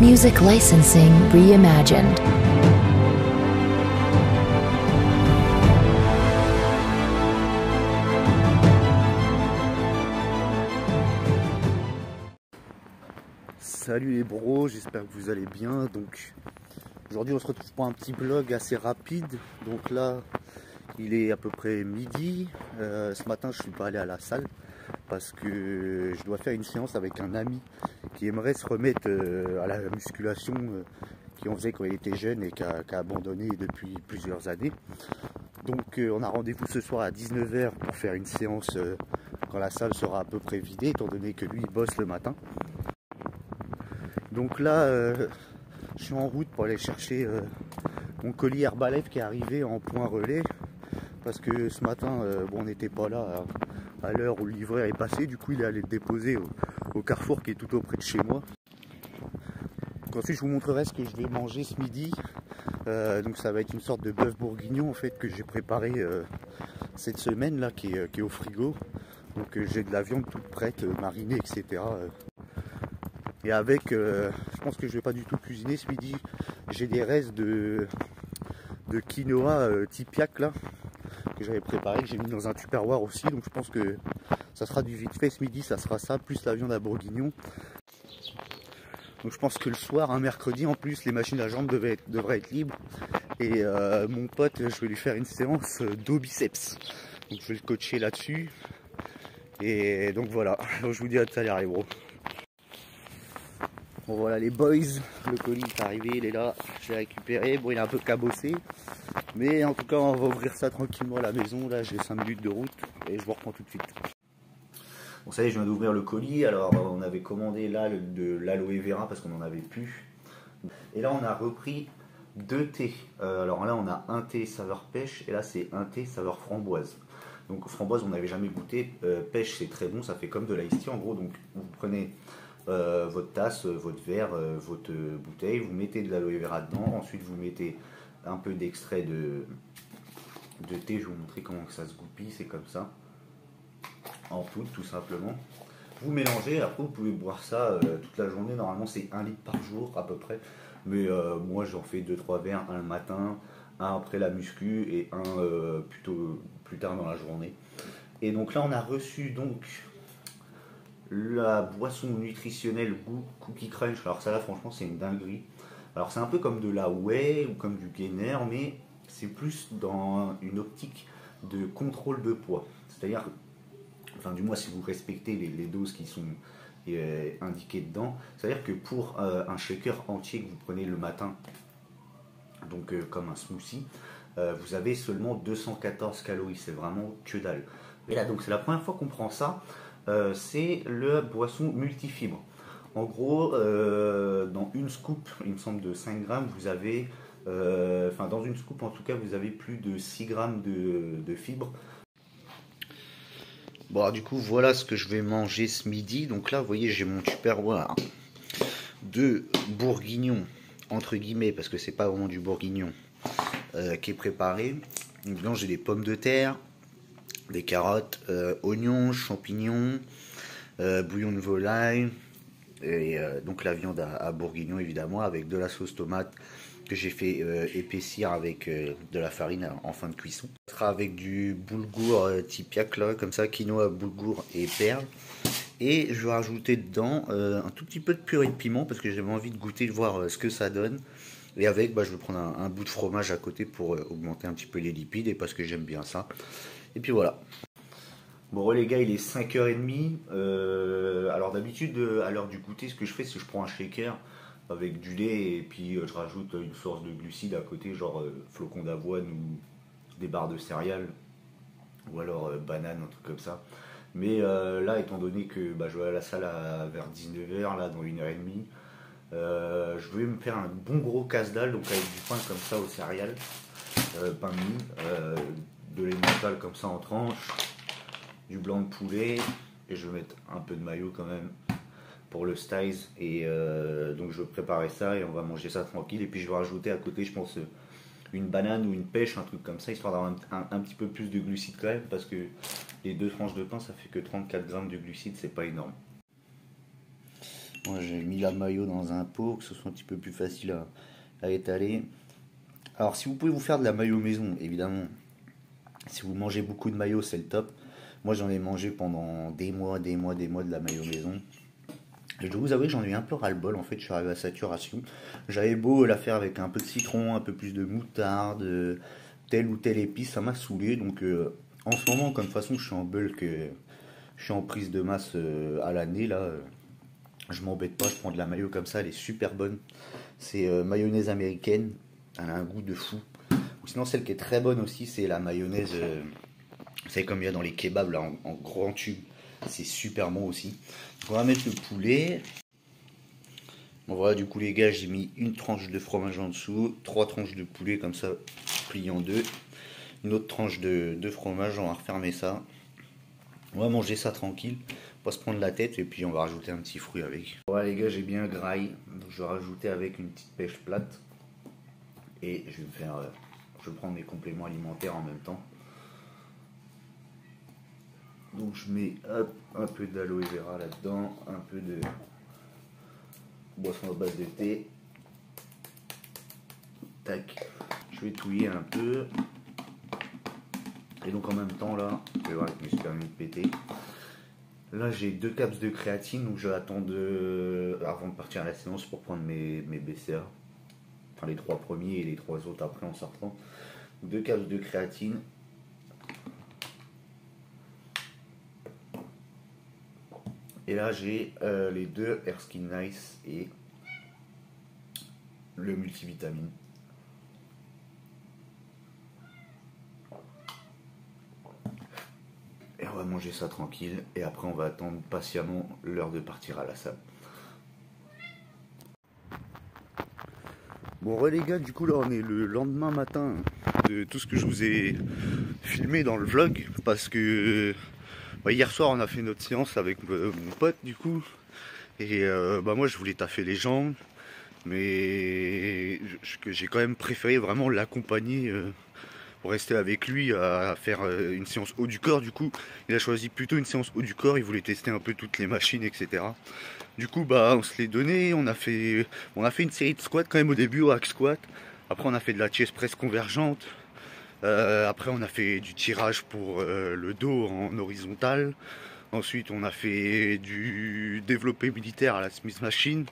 Music licensing reimagined. Salut les bros, j'espère que vous allez bien. Donc aujourd'hui on se retrouve pour un petit vlog assez rapide. Donc là il est à peu près midi. Ce matin je suis pas allé à la salle parce que je dois faire une séance avec un ami qui aimerait se remettre à la musculation qui en faisait quand il était jeune et qui a abandonné depuis plusieurs années. Donc on a rendez-vous ce soir à 19 h pour faire une séance quand la salle sera à peu près vidée, étant donné que lui il bosse le matin. Donc là je suis en route pour aller chercher mon colis Herbalife qui est arrivé en point relais, parce que ce matin bon, on n'était pas là à l'heure où le livreur est passé. Du coup il est allé le déposer au Carrefour qui est tout auprès de chez moi. Donc ensuite je vous montrerai ce que je vais manger ce midi. Donc ça va être une sorte de bœuf bourguignon en fait que j'ai préparé cette semaine là qui est au frigo. Donc j'ai de la viande toute prête, marinée, etc. Et avec, je pense que je vais pas du tout cuisiner ce midi. J'ai des restes de quinoa tipiak là que j'avais préparé, que j'ai mis dans un tupperware aussi. Donc je pense que ça sera du vite fait ce midi, ça sera ça plus la viande à bourguignon. Donc je pense que le soir, un mercredi en plus, les machines à jambes devraient être libres. Et mon pote, je vais lui faire une séance dos biceps. Donc je vais le coacher là-dessus. Et donc voilà, donc, je vous dis à tout à l'heure les bros. Bon voilà les boys, le colis est arrivé, il est là, je l'ai récupéré. Bon il est un peu cabossé, mais en tout cas on va ouvrir ça tranquillement à la maison. Là j'ai 5 minutes de route et je vous reprends tout de suite. Bon ça y est, je viens d'ouvrir le colis. Alors on avait commandé là de l'aloe vera parce qu'on n'en avait plus. Et là on a repris 2 thés. Alors là on a un thé saveur pêche et là c'est un thé saveur framboise. Donc framboise on n'avait jamais goûté, pêche c'est très bon, ça fait comme de l'ice tea en gros. Donc vous prenez votre tasse, votre verre, votre bouteille, vous mettez de l'aloe vera dedans, ensuite vous mettez un peu d'extrait de thé. Je vais vous montrer comment que ça se goupille, c'est comme ça, en poudre tout simplement. Vous mélangez, après vous pouvez boire ça toute la journée. Normalement c'est 1 litre par jour à peu près, mais moi j'en fais 2-3 verres, un le matin, un après la muscu et un plutôt plus tard dans la journée. Et donc là on a reçu donc la boisson nutritionnelle goût Cookie Crunch. Alors ça là franchement c'est une dinguerie. Alors c'est un peu comme de la whey ou comme du gainer, mais c'est plus dans une optique de contrôle de poids. C'est-à-dire, enfin du moins si vous respectez les doses qui sont indiquées dedans, c'est-à-dire que pour un shaker entier que vous prenez le matin, donc comme un smoothie, vous avez seulement 214 calories, c'est vraiment que dalle. Et là donc c'est la première fois qu'on prend ça. C'est la boisson multifibre. En gros, dans une scoop, il me semble de 5 grammes, vous avez, enfin dans une scoop en tout cas, vous avez plus de 6 grammes de fibres. Bon, alors, du coup, voilà ce que je vais manger ce midi. Donc là, vous voyez, j'ai mon tupperware de bourguignon, entre guillemets, parce que c'est pas vraiment du bourguignon, qui est préparé. Donc, dedans, j'ai des pommes de terre, des carottes, oignons, champignons, bouillon de volaille, et donc la viande à bourguignon évidemment, avec de la sauce tomate que j'ai fait épaissir avec de la farine en fin de cuisson. Ça sera avec du boulgour tipiak là, comme ça, quinoa, boulgour et perles. Et je vais rajouter dedans un tout petit peu de purée de piment parce que j'avais envie de goûter, de voir ce que ça donne. Et avec, je vais prendre un bout de fromage à côté pour augmenter un petit peu les lipides et parce que j'aime bien ça. Et puis voilà. Bon les gars, il est 5h30. Alors d'habitude, à l'heure du goûter, ce que je fais, c'est que je prends un shaker avec du lait et puis je rajoute une source de glucides à côté, genre flocons d'avoine ou des barres de céréales ou alors banane, un truc comme ça. Mais là, étant donné que je vais à la salle vers 19 h, là, dans 1h30, je vais me faire un bon gros casse-dalle, donc avec du pain comme ça aux céréales, pain de mie, de l'emmental comme ça en tranches, du blanc de poulet, et je vais mettre un peu de mayo quand même pour le style. Et donc je vais préparer ça et on va manger ça tranquille. Et puis je vais rajouter à côté, je pense, une banane ou une pêche, un truc comme ça, histoire d'avoir un petit peu plus de glucides quand même, parce que les 2 tranches de pain ça fait que 34 grammes de glucides, c'est pas énorme. Moi j'ai mis la mayo dans un pot, que ce soit un petit peu plus facile à étaler. Alors si vous pouvez vous faire de la mayo maison, évidemment, si vous mangez beaucoup de mayo, c'est le top. Moi j'en ai mangé pendant des mois de la mayo maison. Je dois vous avouer que j'en ai eu un peu ras-le-bol, en fait, je suis arrivé à saturation. J'avais beau la faire avec un peu de citron, un peu plus de moutarde, telle ou telle épice, ça m'a saoulé. Donc en ce moment, comme de toute façon je suis en bulk, je suis en prise de masse à l'année, là, je m'embête pas, je prends de la mayo comme ça, elle est super bonne. C'est mayonnaise américaine, elle a un goût de fou. Ou sinon celle qui est très bonne aussi, c'est la mayonnaise, vous savez comme il y a dans les kebabs, là, en grand tube. C'est super bon aussi. On va mettre le poulet. Bon voilà, du coup les gars, j'ai mis une tranche de fromage en dessous, 3 tranches de poulet comme ça, pliées en deux. Une autre tranche de fromage, on va refermer ça. On va manger ça tranquille, on va se prendre la tête et puis on va rajouter un petit fruit avec. Voilà les gars, j'ai bien graillé, donc je vais rajouter avec une petite pêche plate. Et je vais me faire, je vais prendre mes compléments alimentaires en même temps. Donc je mets un peu d'aloe vera là-dedans, un peu de boisson à base de thé. Tac, je vais touiller un peu. Et donc en même temps là, vous pouvez voir que je me suis permis de péter. Là j'ai 2 caps de créatine, donc je vais attendre avant de partir à la séance pour prendre mes BCA. Enfin les 3 premiers et les 3 autres après en sortant. 2 caps de créatine. Et là j'ai les 2 Erskine Nice et le multivitamine. Et on va manger ça tranquille et après on va attendre patiemment l'heure de partir à la salle. Bon les gars, du coup là on est le lendemain matin de tout ce que je vous ai filmé dans le vlog parce que hier soir on a fait notre séance avec mon pote du coup et moi je voulais taffer les jambes mais j'ai quand même préféré vraiment l'accompagner pour rester avec lui à faire une séance haut du corps. Du coup il a choisi plutôt une séance haut du corps, il voulait tester un peu toutes les machines etc. Du coup on se l'est donné, on a fait une série de squats quand même au début, au hack squat, après on a fait de la chest press convergente. Après on a fait du tirage pour le dos en horizontal. Ensuite on a fait du développé militaire à la Smith Machine.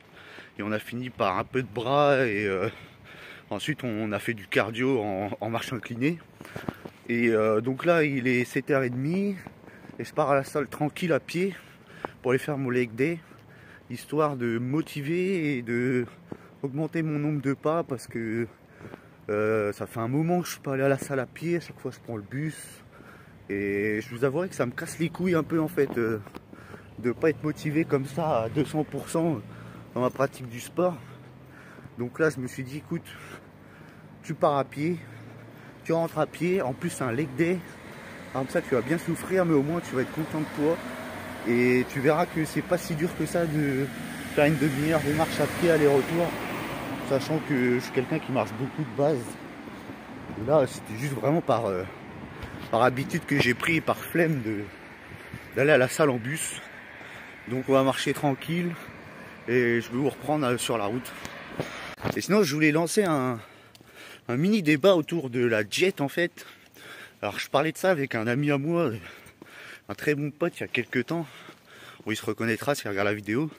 Et on a fini par un peu de bras. Et ensuite on a fait du cardio en marche inclinée. Et donc là il est 7h30. Et je pars à la salle tranquille à pied pour aller faire mon leg day. Histoire de motiver et de augmenter mon nombre de pas parce que ça fait un moment que je suis pas allé à la salle à pied, à chaque fois je prends le bus et je vous avouerai que ça me casse les couilles un peu en fait de pas être motivé comme ça à 200% dans ma pratique du sport. Donc là je me suis dit écoute, tu pars à pied, tu rentres à pied, en plus c'est un leg day, comme ça tu vas bien souffrir mais au moins tu vas être content de toi et tu verras que c'est pas si dur que ça de faire une demi-heure de marche à pied aller-retour. Sachant que je suis quelqu'un qui marche beaucoup de base. Et là, c'était juste vraiment par habitude que j'ai pris, par flemme d'aller à la salle en bus. Donc on va marcher tranquille et je vais vous reprendre sur la route. Et sinon, je voulais lancer un mini débat autour de la diète en fait. Alors je parlais de ça avec un ami à moi, un très bon pote il y a quelques temps. Bon, il se reconnaîtra s'il regarde la vidéo.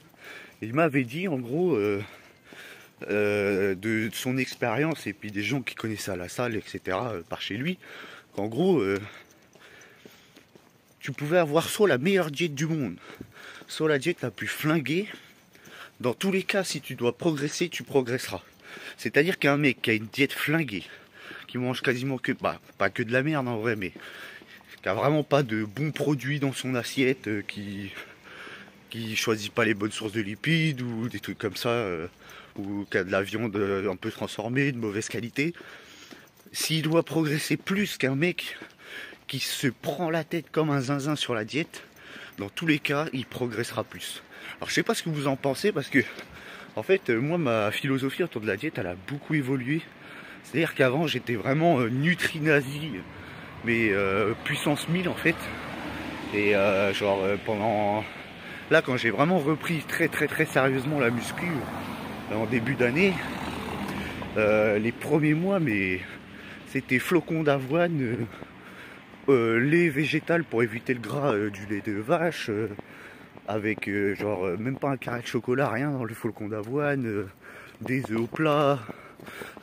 Et il m'avait dit en gros... de son expérience et puis des gens qui connaissaient à la salle etc par chez lui qu'en gros tu pouvais avoir soit la meilleure diète du monde soit la diète la plus flinguée, dans tous les cas si tu dois progresser tu progresseras. C'est à dire qu'un mec qui a une diète flinguée, qui mange quasiment que pas que de la merde en vrai, mais qui a vraiment pas de bons produits dans son assiette, qui choisit pas les bonnes sources de lipides ou des trucs comme ça, ou qui a de la viande un peu transformée, de mauvaise qualité, s'il doit progresser plus qu'un mec qui se prend la tête comme un zinzin sur la diète, dans tous les cas, il progressera plus. Alors je sais pas ce que vous en pensez, parce que en fait, moi ma philosophie autour de la diète, elle a beaucoup évolué. C'est-à-dire qu'avant, j'étais vraiment nutri-nazi, mais puissance 1000 en fait. Et pendant là quand j'ai vraiment repris très sérieusement la muscu en début d'année, les premiers mois, mais c'était flocons d'avoine, lait végétal pour éviter le gras du lait de vache, avec genre même pas un carré de chocolat, rien dans le flocon d'avoine, des œufs au plat,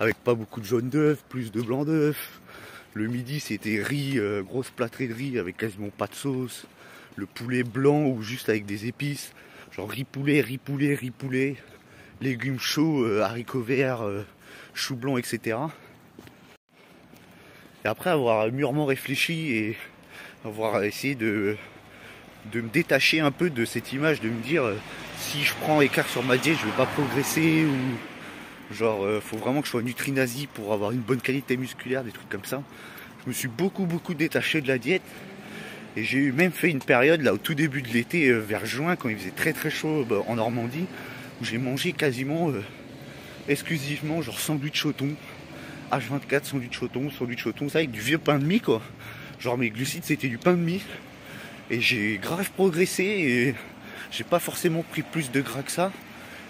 avec pas beaucoup de jaune d'œuf, plus de blanc d'œuf. Le midi c'était riz, grosse plâtrée de riz avec quasiment pas de sauce. Le poulet blanc ou juste avec des épices, genre riz poulet, légumes chauds, haricots verts, choux blancs, etc. Et après avoir mûrement réfléchi et avoir essayé de me détacher un peu de cette image, de me dire si je prends écart sur ma diète, je vais pas progresser, ou genre faut vraiment que je sois nutri-nazi pour avoir une bonne qualité musculaire, des trucs comme ça. Je me suis beaucoup détaché de la diète. Et j'ai eu même fait une période là au tout début de l'été, vers juin, quand il faisait très chaud en Normandie, où j'ai mangé quasiment exclusivement genre sandwich au thon, H24 sandwich au thon, ça avec du vieux pain de mie quoi. Genre mes glucides c'était du pain de mie. Et j'ai grave progressé et j'ai pas forcément pris plus de gras que ça.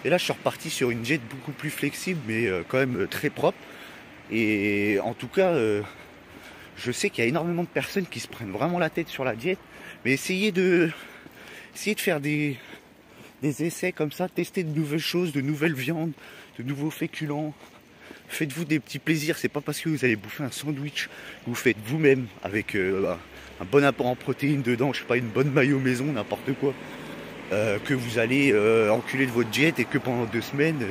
Et là je suis reparti sur une diète beaucoup plus flexible mais quand même très propre. Et en tout cas je sais qu'il y a énormément de personnes qui se prennent vraiment la tête sur la diète, mais essayez de faire des essais comme ça, tester de nouvelles choses, de nouvelles viandes, de nouveaux féculents. Faites-vous des petits plaisirs, c'est pas parce que vous allez bouffer un sandwich que vous faites vous-même avec un bon apport en protéines dedans, je sais pas, une bonne mayo maison, n'importe quoi, que vous allez enculer de votre diète et que pendant 2 semaines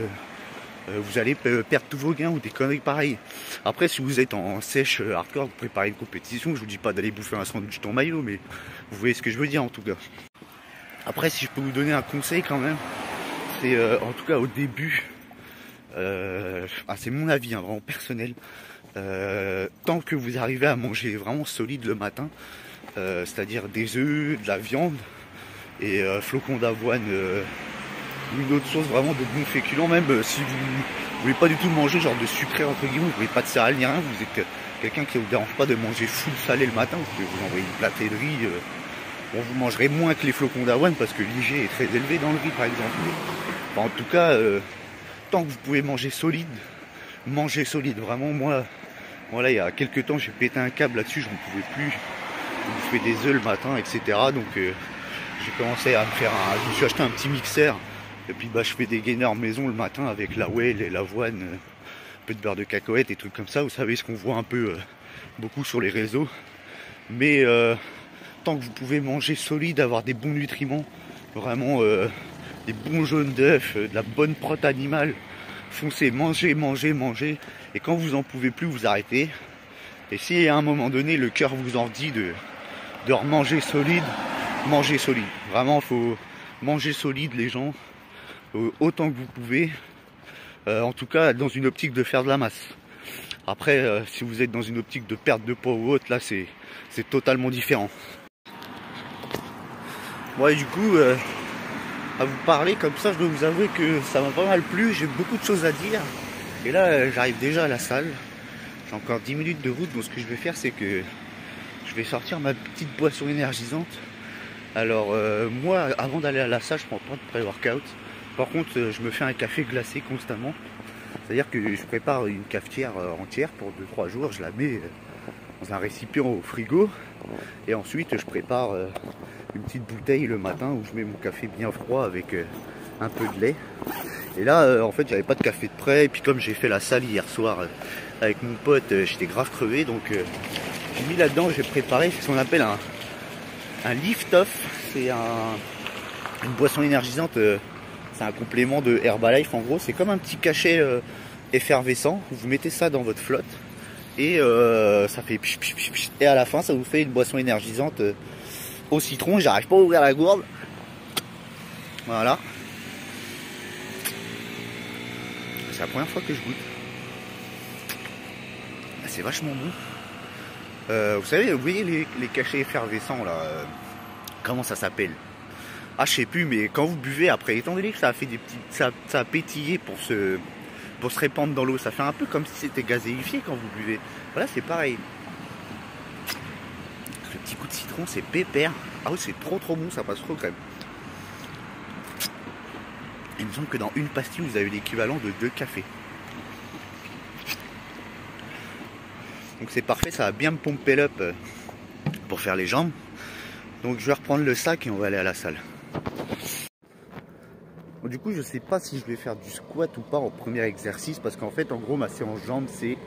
vous allez perdre tous vos gains ou des conneries pareilles. Après, si vous êtes en sèche hardcore, vous préparez une compétition, je vous dis pas d'aller bouffer un sandwich ton maillot, mais vous voyez ce que je veux dire en tout cas. Après, si je peux vous donner un conseil quand même, c'est en tout cas au début, c'est mon avis vraiment personnel, tant que vous arrivez à manger vraiment solide le matin, c'est-à-dire des œufs, de la viande et flocons d'avoine, une autre source vraiment de bons féculents, même si vous voulez pas du tout manger genre de sucré entre guillemets, vous voulez pas de céréales ni rien, vous êtes quelqu'un qui ne vous dérange pas de manger full salé le matin, vous pouvez vous envoyer une platée de riz, bon, vous mangerez moins que les flocons d'avoine parce que l'IG est très élevé dans le riz par exemple. Enfin, en tout cas, tant que vous pouvez manger solide, mangez solide. Vraiment moi, voilà, il y a quelques temps j'ai pété un câble là-dessus, je ne pouvais plus bouffer des œufs le matin, etc. Donc j'ai commencé à me faire je me suis acheté un petit mixeur. Et puis je fais des gainers maison le matin avec la whey et l'avoine, un peu de beurre de cacahuète et trucs comme ça. Vous savez ce qu'on voit un peu beaucoup sur les réseaux. Mais tant que vous pouvez manger solide, avoir des bons nutriments, vraiment des bons jaunes d'œufs, de la bonne prot animale, foncez, mangez. Et quand vous en pouvez plus, vous arrêtez. Et si à un moment donné le cœur vous en dit de remanger solide, mangez solide. Vraiment, faut manger solide les gens. Autant que vous pouvez, en tout cas dans une optique de faire de la masse. Après si vous êtes dans une optique de perte de poids ou autre, là c'est totalement différent. Bon, et du coup à vous parler comme ça, je dois vous avouer que ça m'a pas mal plu, j'ai beaucoup de choses à dire. Et là j'arrive déjà à la salle, j'ai encore 10 minutes de route, donc ce que je vais faire c'est que je vais sortir ma petite boisson énergisante. Alors moi avant d'aller à la salle je prends pas de pré-workout. Par contre, je me fais un café glacé constamment. C'est-à-dire que je prépare une cafetière entière pour 2-3 jours. Je la mets dans un récipient au frigo. Et ensuite, je prépare une petite bouteille le matin où je mets mon café bien froid avec un peu de lait. Et là, en fait, j'avais pas de café de prêt. Et puis comme j'ai fait la salle hier soir avec mon pote, j'étais grave crevé. Donc j'ai mis là-dedans, j'ai préparé ce qu'on appelle un lift-off. C'est une boisson énergisante. C'est un complément de Herbalife en gros, c'est comme un petit cachet effervescent, vous mettez ça dans votre flotte et ça fait pich, pich, pich, pich, et à la fin ça vous fait une boisson énergisante au citron. J'arrive pas à ouvrir la gourde, voilà, c'est la première fois que je goûte, c'est vachement bon. Vous savez, vous voyez les cachets effervescents là, comment ça s'appelle? Ah, je sais plus, mais quand vous buvez après, étant donné que ça a fait des petites, ça a pétillé pour se répandre dans l'eau, ça fait un peu comme si c'était gazéifié quand vous buvez. Voilà, c'est pareil. Le petit coup de citron, c'est pépère. Ah oui, c'est trop bon, ça passe trop crème. Il me semble que dans une pastille, vous avez l'équivalent de 2 cafés. Donc c'est parfait, ça va bien me pomper l'up pour faire les jambes. Donc je vais reprendre le sac et on va aller à la salle. Bon, du coup, je sais pas si je vais faire du squat ou pas en premier exercice, parce qu'en fait, en gros, ma séance jambes, c'est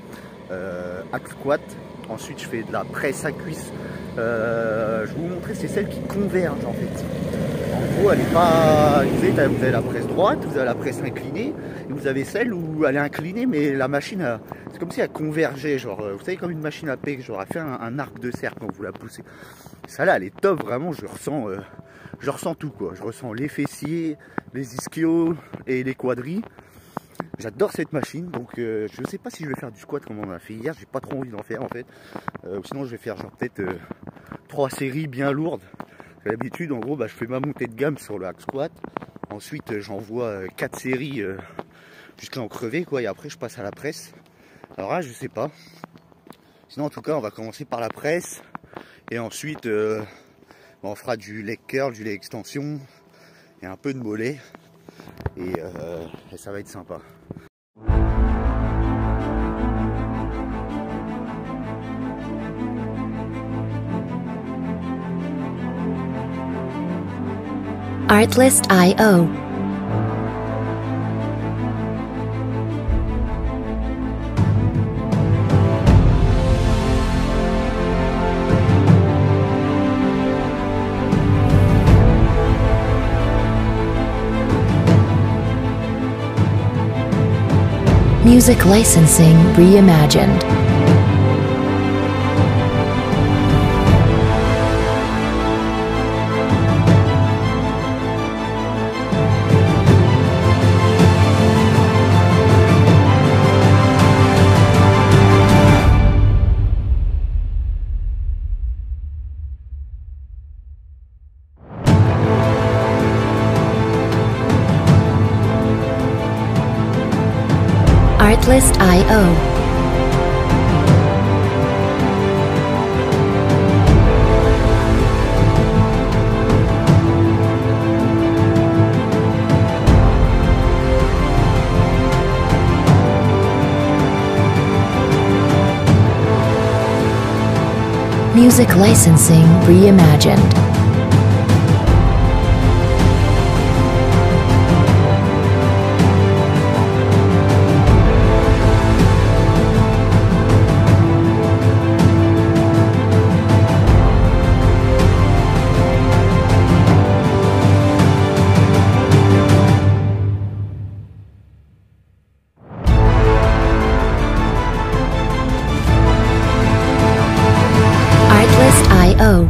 axe squat. Ensuite, je fais de la presse à cuisse. Je vais vous montrer, c'est celle qui converge en fait. En gros, elle est pas. Vous avez la presse droite, vous avez la presse inclinée, et vous avez celle où elle est inclinée, mais la machine, c'est comme si elle convergeait. Genre, vous savez, comme une machine à paix, genre, elle fait un arc de cercle quand vous la poussez. Celle-là, elle est top, vraiment. Je ressens tout, quoi. Je ressens les fessiers, les ischios et les quadris. J'adore cette machine, donc je sais pas si je vais faire du squat comme on a fait hier, j'ai pas trop envie d'en faire en fait. Sinon je vais faire genre peut-être 3 séries bien lourdes. D'habitude en gros je fais ma montée de gamme sur le hack squat, ensuite j'envoie 4 séries jusqu'à en crever quoi, et après je passe à la presse. Alors là je sais pas. Sinon en tout cas on va commencer par la presse, et ensuite on fera du leg curl, du leg extension, et un peu de mollet, et ça va être sympa. Artlist.io. Music licensing reimagined. Artlist.io. Music licensing reimagined. Artlist.io.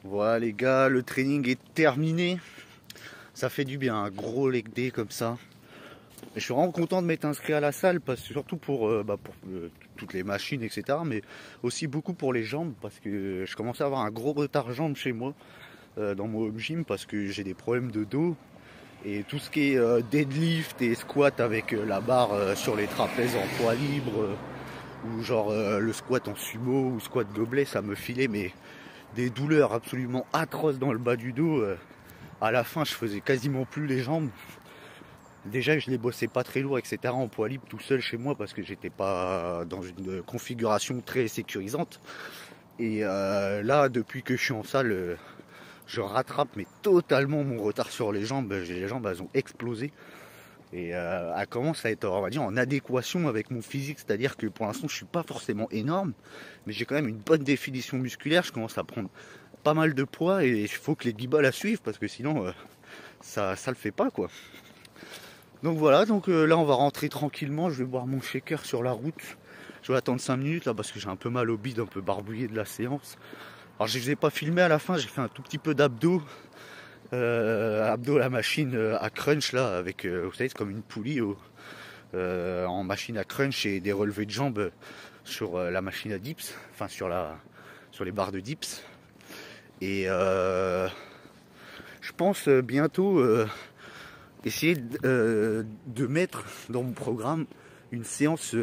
Voilà les gars, le training est terminé. Ça fait du bien, un gros leg day comme ça. Et je suis vraiment content de m'être inscrit à la salle, parce que surtout pour toutes les machines, etc. Mais aussi beaucoup pour les jambes, parce que je commençais à avoir un gros retard jambes chez moi, dans mon home gym, parce que j'ai des problèmes de dos. Et tout ce qui est deadlift et squat avec la barre sur les trapèzes en poids libre, ou genre le squat en sumo ou squat gobelet, ça me filait mais des douleurs absolument atroces dans le bas du dos. À la fin je faisais quasiment plus les jambes. Déjà je les bossais pas très lourd, etc. en poids libre tout seul chez moi, parce que j'étais pas dans une configuration très sécurisante. Et là depuis que je suis en salle, je rattrape mais totalement mon retard sur les jambes. Les jambes elles ont explosé. Et elle commence à être, on va dire, en adéquation avec mon physique. C'est-à-dire que pour l'instant je suis pas forcément énorme, mais j'ai quand même une bonne définition musculaire. Je commence à prendre pas mal de poids, et il faut que les guiboles la suivent, parce que sinon ça le fait pas quoi. Donc voilà, donc là on va rentrer tranquillement. Je vais boire mon shaker sur la route. Je vais attendre 5 minutes là, parce que j'ai un peu mal au bide, un peu barbouillé de la séance. Alors je ne les ai pas filmés à la fin, j'ai fait un tout petit peu d'abdos. Abdos à la machine à crunch là, avec vous savez, c'est comme une poulie en machine à crunch, et des relevés de jambes sur la machine à dips, enfin sur les barres de dips. Et pense bientôt essayer de mettre dans mon programme une séance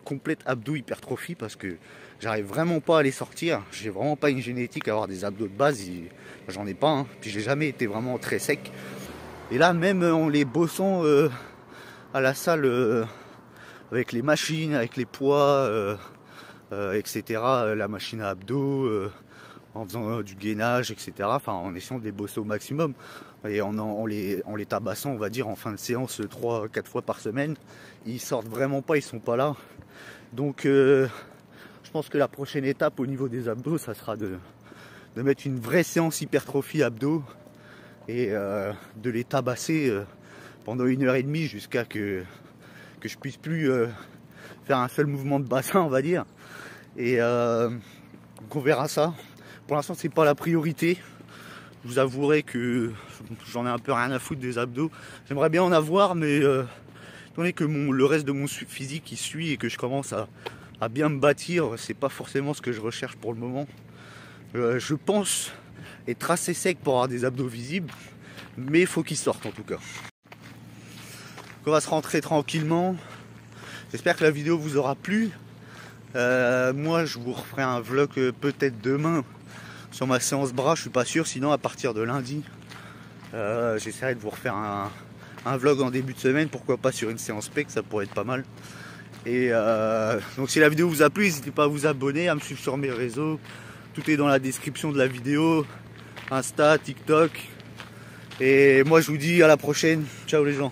complète abdos hypertrophie, parce que j'arrive vraiment pas à les sortir. J'ai vraiment pas une génétique à avoir des abdos de base, j'en ai pas, hein. Puis j'ai jamais été vraiment très sec. Et là, même en les bossant à la salle avec les machines, avec les poids, etc., la machine à abdos, en faisant du gainage, etc., enfin en essayant de les bosser au maximum et en les tabassant, on va dire, en fin de séance 3-4 fois par semaine, ils sortent vraiment pas, ils sont pas là. Donc je pense que la prochaine étape au niveau des abdos, ça sera de mettre une vraie séance hypertrophie abdos et de les tabasser pendant 1h30 jusqu'à que je puisse plus faire un seul mouvement de bassin, on va dire. Et donc on verra ça. Pour l'instant, c'est pas la priorité. Je vous avouerai que j'en ai un peu rien à foutre des abdos. J'aimerais bien en avoir, mais étant donné que le reste de mon physique il suit et que je commence à bien me bâtir, c'est pas forcément ce que je recherche pour le moment. Je pense être assez sec pour avoir des abdos visibles, mais il faut qu'ils sortent en tout cas. Donc on va se rentrer tranquillement. J'espère que la vidéo vous aura plu. Moi je vous referai un vlog peut-être demain sur ma séance bras, je suis pas sûr, sinon à partir de lundi j'essaierai de vous refaire un vlog en début de semaine, pourquoi pas sur une séance pec, ça pourrait être pas mal. Et donc si la vidéo vous a plu, n'hésitez pas à vous abonner, à me suivre sur mes réseaux, tout est dans la description de la vidéo, Insta, TikTok, et moi je vous dis à la prochaine, ciao les gens.